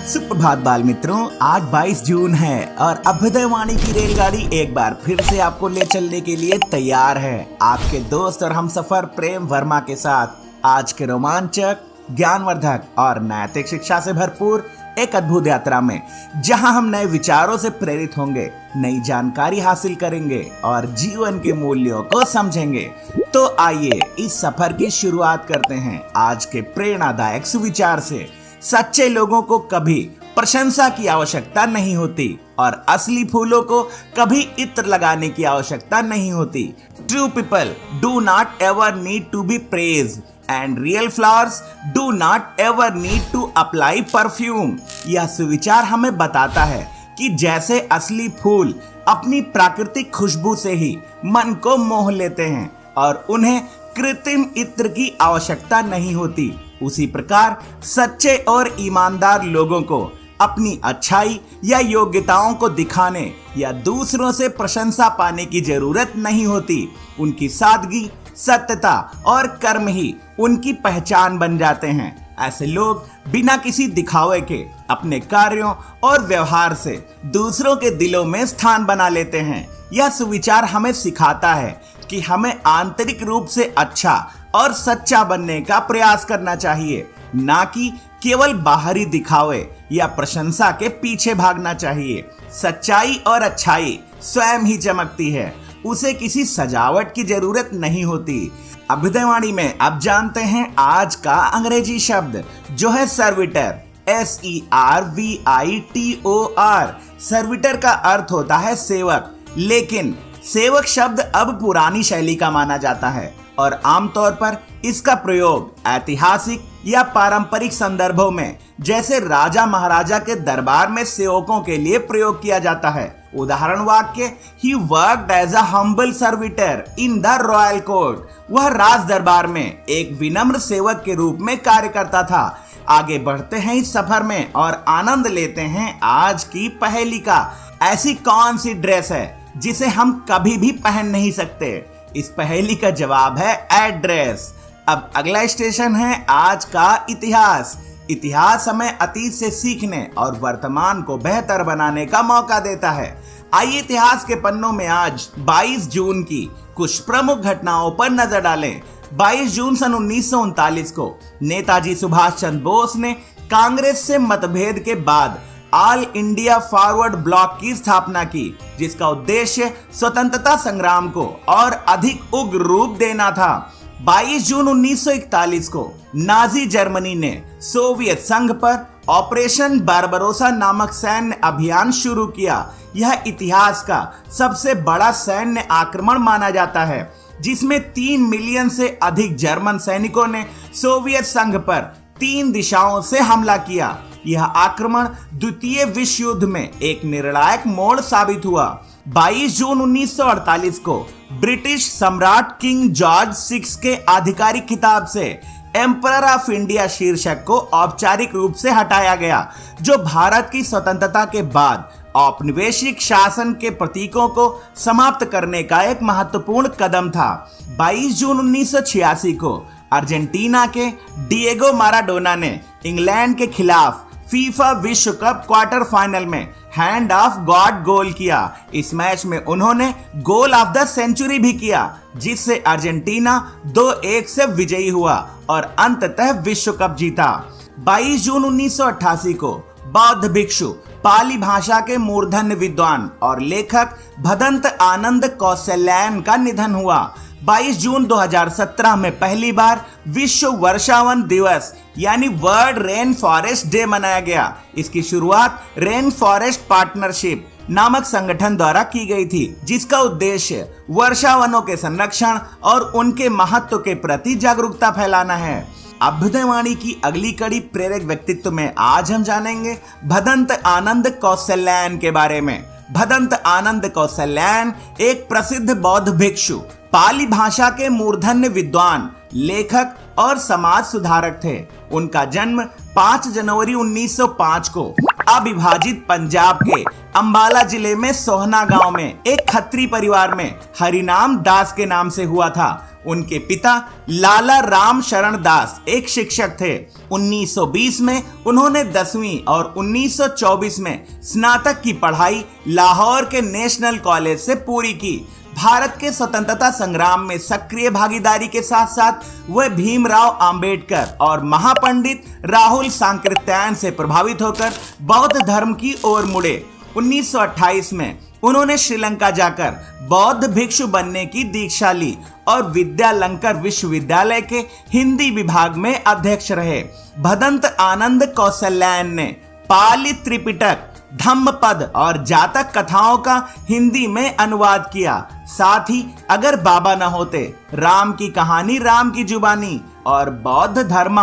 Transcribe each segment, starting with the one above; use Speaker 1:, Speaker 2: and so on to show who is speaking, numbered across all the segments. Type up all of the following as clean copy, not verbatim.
Speaker 1: सुप्रभात बाल मित्रों, आज 22 जून है और अभ्युदयवाणी की रेलगाड़ी एक बार फिर से आपको ले चलने के लिए तैयार है। आपके दोस्त और हमसफर प्रेम वर्मा के साथ आज के रोमांचक, ज्ञानवर्धक और नैतिक शिक्षा से भरपूर एक अद्भुत यात्रा में, जहां हम नए विचारों से प्रेरित होंगे, नई जानकारी हासिल करेंगे और जीवन के मूल्यों को समझेंगे। तो आइए इस सफर की शुरुआत करते हैं आज के प्रेरणादायक सुविचार से। सच्चे लोगों को कभी प्रशंसा की आवश्यकता नहीं होती और असली फूलों को कभी इत्र लगाने की आवश्यकता नहीं होती। True people do not ever need to be praised and real flowers do not ever need to apply perfume. यह सुविचार हमें बताता है कि जैसे असली फूल अपनी प्राकृतिक खुशबू से ही मन को मोह लेते हैं और उन्हें कृत्रिम इत्र की आवश्यकता नहीं होती, उसी प्रकार सच्चे और ईमानदार लोगों को अपनी अच्छाई या योग्यताओं को दिखाने या दूसरों से प्रशंसा पाने की जरूरत नहीं होती। उनकी सादगी, सत्यता और कर्म ही उनकी पहचान बन जाते हैं। ऐसे लोग बिना किसी दिखावे के अपने कार्यों और व्यवहार से दूसरों के दिलों में स्थान बना लेते हैं। यह सुविचार हमें सिखाता है कि हमें आंतरिक रूप से अच्छा और सच्चा बनने का प्रयास करना चाहिए, ना कि केवल बाहरी दिखावे या प्रशंसा के पीछे भागना चाहिए। सच्चाई और अच्छाई स्वयं ही चमकती है, उसे किसी सजावट की जरूरत नहीं होती। अभ्युदयवाणी में अब जानते हैं आज का अंग्रेजी शब्द, जो है सर्विटर। SERVITOR। सर्विटर का अर्थ होता है सेवक, लेकिन सेवक शब्द अब पुरानी शैली का माना जाता है और आमतौर पर इसका प्रयोग ऐतिहासिक या पारंपरिक संदर्भों में, जैसे राजा महाराजा के दरबार में सेवकों के लिए प्रयोग किया जाता है। उदाहरण वाक्य, he worked as a humble servitor in the royal court. वह राज दरबार में एक विनम्र सेवक के रूप में कार्य करता था। आगे बढ़ते हैं इस सफर में और आनंद लेते हैं आज की पहेली का। ऐसी कौन सी ड्रेस है जिसे हम कभी भी पहन नहीं सकते? इस पहेली का जवाब है एड्रेस। अब अगला स्टेशन है आज का इतिहास। इतिहास हमें अतीत से सीखने और वर्तमान को बेहतर बनाने का मौका देता है। आइए इतिहास के पन्नों में आज 22 जून की कुछ प्रमुख घटनाओं पर नजर डालें। 22 जून सन 1939 को नेताजी सुभाष चंद्र बोस ने कांग्रेस से मतभेद के बाद ऑल इंडिया फॉरवर्ड ब्लॉक की स्थापना की, जिसका उद्देश्य स्वतंत्रता संग्राम को और अधिक उग्र रूप देना था। 22 जून 1941 को नाजी जर्मनी ने सोवियत संघ पर ऑपरेशन बारबरोसा नामक सैन्य अभियान शुरू किया। यह इतिहास का सबसे बड़ा सैन्य आक्रमण माना जाता है, जिसमें 3 मिलियन से अधिक जर्मन सैनिकों ने सोवियत संघ पर 3 दिशाओं से हमला किया। यह आक्रमण द्वितीय विश्व युद्ध में एक निर्णायक मोड़ साबित हुआ। 22 जून 1948 को ब्रिटिश सम्राट किंग जॉर्ज 6 के आधिकारिक खिताब से एम्परर ऑफ इंडिया शीर्षक को औपचारिक रूप से हटाया गया, जो भारत की स्वतंत्रता के बाद औपनिवेशिक शासन के प्रतीकों को समाप्त करने का एक महत्वपूर्ण कदम था। 22 जून 1986 को अर्जेंटीना के डिएगो माराडोना ने इंग्लैंड के खिलाफ फीफा विश्व कप क्वार्टर फाइनल में हैंड ऑफ गॉड गोल किया। इस मैच में उन्होंने गोल ऑफ द सेंचुरी भी किया, जिससे अर्जेंटीना 2-1 से विजयी हुआ और अंततः विश्व कप जीता। 22 जून 1988 को बौद्ध भिक्षु, पाली भाषा के मूर्धन्य विद्वान और लेखक भदंत आनंद कौशल्यान का निधन हुआ। 22 जून 2017 में पहली बार विश्व वर्षावन दिवस यानी वर्ल्ड रेन फॉरेस्ट डे मनाया गया। इसकी शुरुआत रेन फॉरेस्ट पार्टनरशिप नामक संगठन द्वारा की गई थी, जिसका उद्देश्य वर्षावनों के संरक्षण और उनके महत्व के प्रति जागरूकता फैलाना है। अभ्युदयवाणी की अगली कड़ी प्रेरक व्यक्तित्व में आज हम जानेंगे भदंत आनंद कौशल्यान के बारे में। भदंत आनंद कौशल्यान एक प्रसिद्ध बौद्ध भिक्षु, पाली भाषा के मूर्धन्य विद्वान, लेखक और समाज सुधारक थे। उनका जन्म 5 जनवरी 1905 को अविभाजित पंजाब के अंबाला जिले में सोहना गांव में एक खत्री परिवार में हरिनाम दास के नाम से हुआ था। उनके पिता लाला राम शरण दास एक शिक्षक थे। 1920 में उन्होंने 10वीं और 1924 में स्नातक की पढ़ाई लाहौर के नेशनल कॉलेज से पूरी की। भारत के स्वतंत्रता संग्राम में सक्रिय भागीदारी के साथ साथ वह भीमराव अंबेडकर और महापंडित राहुल सांकृत्यायन से प्रभावित होकर बौद्ध धर्म की ओर मुड़े। 1928 में उन्होंने श्रीलंका जाकर बौद्ध भिक्षु बनने की दीक्षा ली और विद्यालंकर विश्वविद्यालय के हिंदी विभाग में अध्यक्ष रहे। भदंत आनंद कौशल्यायन ने पाली त्रिपिटक, धम्मपद और जातक कथाओं का हिंदी में अनुवाद किया। साथ ही अगर बाबा न होते, राम की कहानी राम की जुबानी और बौद्ध धर्म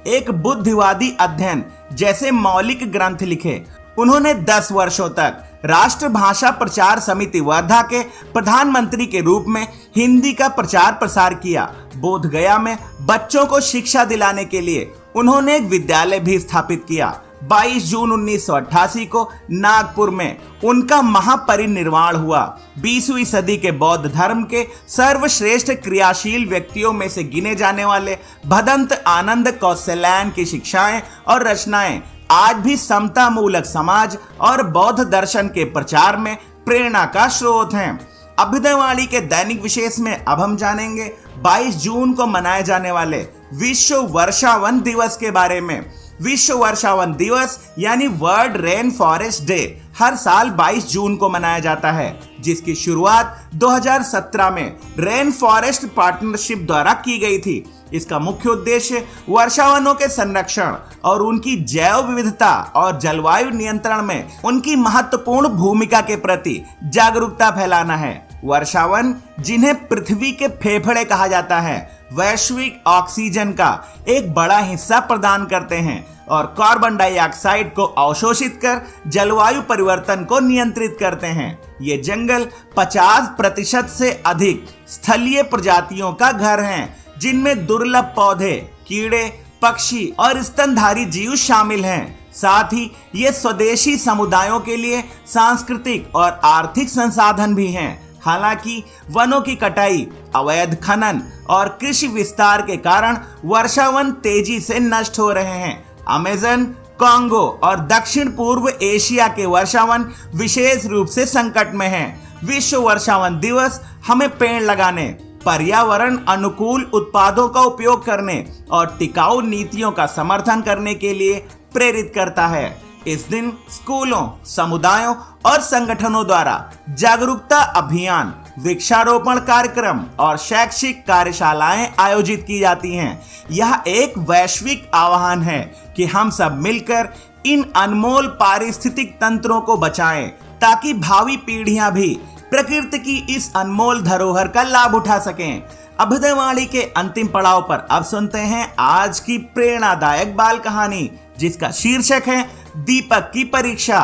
Speaker 1: एक बुद्धिवादी अध्ययन जैसे मौलिक ग्रंथ लिखे। उन्होंने 10 वर्षों तक राष्ट्र भाषा प्रचार समिति वर्धा के प्रधानमंत्री के रूप में हिंदी का प्रचार प्रसार किया। बोधगया में बच्चों को शिक्षा दिलाने के लिए उन्होंने एक विद्यालय भी स्थापित किया। 22 जून 1988 को नागपुर में उनका महापरिनिर्वाण हुआ। 20वीं सदी के बौद्ध धर्म के सर्वश्रेष्ठ क्रियाशील व्यक्तियों में से गिने जाने वाले भदंत आनंद कौशल्यायन की शिक्षाएं और रचनाएं आज भी समता मूलक समाज और बौद्ध दर्शन के प्रचार में प्रेरणा का स्रोत हैं। अभ्युदयवाणी के दैनिक विशेष में अब हम जानेंगे 22 जून को मनाए जाने वाले विश्व वर्षावन दिवस के बारे में। विश्व वर्षावन दिवस यानी वर्ल्ड रेन फॉरेस्ट डे हर साल 22 जून को मनाया जाता है, जिसकी शुरुआत 2017 में रेन फॉरेस्ट पार्टनरशिप द्वारा की गई थी। इसका मुख्य उद्देश्य वर्षावनों के संरक्षण और उनकी जैव विविधता और जलवायु नियंत्रण में उनकी महत्वपूर्ण भूमिका के प्रति जागरूकता फैलाना है। वर्षावन, जिन्हें पृथ्वी के फेफड़े कहा जाता है, वैश्विक ऑक्सीजन का एक बड़ा हिस्सा प्रदान करते हैं और कार्बन डाइऑक्साइड को अवशोषित कर जलवायु परिवर्तन को नियंत्रित करते हैं। ये जंगल 50% से अधिक स्थलीय प्रजातियों का घर हैं, जिनमें दुर्लभ पौधे, कीड़े, पक्षी और स्तनधारी जीव शामिल हैं। साथ ही ये स्वदेशी समुदायों के लिए सांस्कृतिक और आर्थिक संसाधन भी हैं। हालांकि वनों की कटाई, अवैध खनन और कृषि विस्तार के कारण वर्षावन तेजी से नष्ट हो रहे हैं। अमेज़न, कांगो और दक्षिण पूर्व एशिया के वर्षावन विशेष रूप से संकट में हैं। विश्व वर्षावन दिवस हमें पेड़ लगाने, पर्यावरण अनुकूल उत्पादों का उपयोग करने और टिकाऊ नीतियों का समर्थन करने के लिए प्रेरित करता है। इस दिन स्कूलों, समुदायों और संगठनों द्वारा जागरूकता अभियान, वृक्षारोपण कार्यक्रम और शैक्षिक कार्यशालाएं आयोजित की जाती हैं। यह एक वैश्विक आह्वान है कि हम सब मिलकर इन अनमोल पारिस्थितिक तंत्रों को बचाएं, ताकि भावी पीढ़ियां भी प्रकृति की इस अनमोल धरोहर का लाभ उठा सकें। अभ्युदयवाणी के अंतिम पड़ाव पर अब सुनते हैं आज की प्रेरणादायक बाल कहानी, जिसका शीर्षक है दीपक की परीक्षा।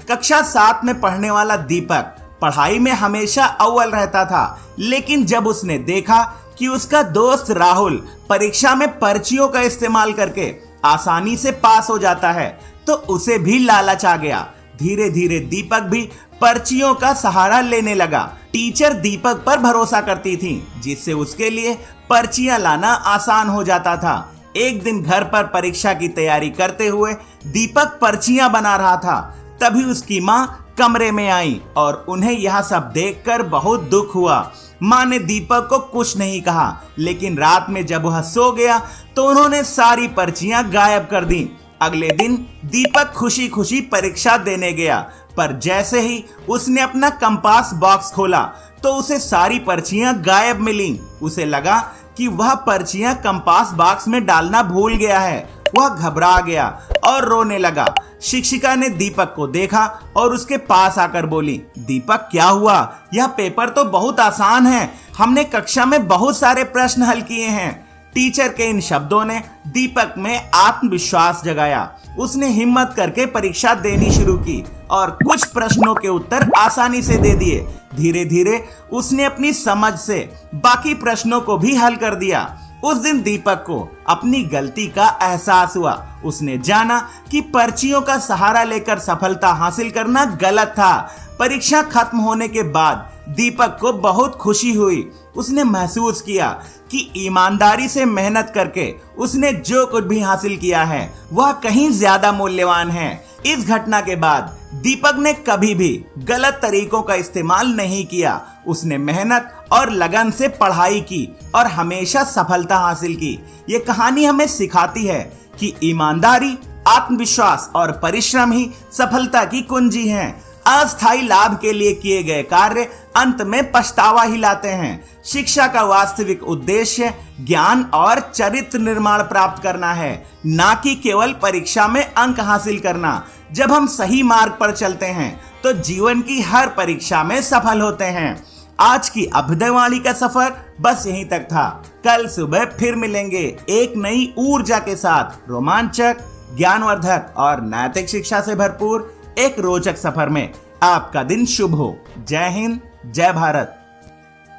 Speaker 1: कक्षा 7 में पढ़ने वाला दीपक पढ़ाई में हमेशा अव्वल रहता था, लेकिन जब उसने देखा कि उसका दोस्त राहुल परीक्षा में पर्चियों का इस्तेमाल करके आसानी से पास हो जाता है, तो उसे भी लालच आ गया। धीरे धीरे दीपक भी पर्चियों का सहारा लेने लगा। टीचर दीपक पर भरोसा करती थी, जिससे उसके लिए पर्चियां लाना आसान हो जाता था। एक दिन घर पर परीक्षा की तैयारी करते हुए दीपक पर्चियां बना रहा था। तभी उसकी माँ कमरे में आई और उन्हें यह सब देखकर बहुत दुख हुआ। माँ ने दीपक को कुछ नहीं कहा, लेकिन रात में जब वह सो गया तो उन्होंने सारी पर्चियां गायब कर दी। अगले दिन दीपक खुशी खुशी परीक्षा देने गया, पर जैसे ही उसने अपना कंपास बॉक्स खोला तो उसे सारी पर्चियां गायब मिली। उसे लगा कि वह पर्चियां कंपास बॉक्स में डालना भूल गया है। वह घबरा गया और रोने लगा। शिक्षिका ने दीपक को देखा और उसके पास आकर बोली, दीपक क्या हुआ? यह पेपर तो बहुत आसान है, हमने कक्षा में बहुत सारे प्रश्न हल किए हैं। टीचर के इन शब्दों ने दीपक में आत्मविश्वास जगाया। उसने हिम्मत करके परीक्षा देनी शुरू की और कुछ प्रश्नों के उत्तर आसानी से दे दिए। धीरे धीरे उसने अपनी समझ से बाकी प्रश्नों को भी हल कर दिया। उस दिन दीपक को अपनी गलती का एहसास हुआ। उसने जाना कि पर्चियों का सहारा लेकर सफलता हासिल करना गलत था। परीक्षा खत्म होने के बाद दीपक को बहुत खुशी हुई। उसने महसूस किया कि ईमानदारी से मेहनत करके उसने जो कुछ भी हासिल किया है वह कहीं ज्यादा मूल्यवान है। इस घटना के बाद दीपक ने कभी भी गलत तरीकों का इस्तेमाल नहीं किया। उसने मेहनत और लगन से पढ़ाई की और हमेशा सफलता हासिल की। ये कहानी हमें सिखाती है कि ईमानदारी, आत्मविश्वास और परिश्रम ही सफलता की कुंजी हैं। अस्थायी लाभ के लिए किए गए कार्य अंत में पछतावा ही लाते हैं। शिक्षा का वास्तविक उद्देश्य ज्ञान और चरित्र निर्माण प्राप्त करना है, ना कि केवल परीक्षा में अंक हासिल करना। जब हम सही मार्ग पर चलते हैं तो जीवन की हर परीक्षा में सफल होते हैं। आज की अभ्युदयवाणी का सफर बस यहीं तक था। कल सुबह फिर मिलेंगे एक नई ऊर्जा के साथ, रोमांचक, ज्ञानवर्धक और नैतिक शिक्षा से भरपूर एक रोचक सफर में। आपका दिन शुभ हो। जय हिंद, जय भारत।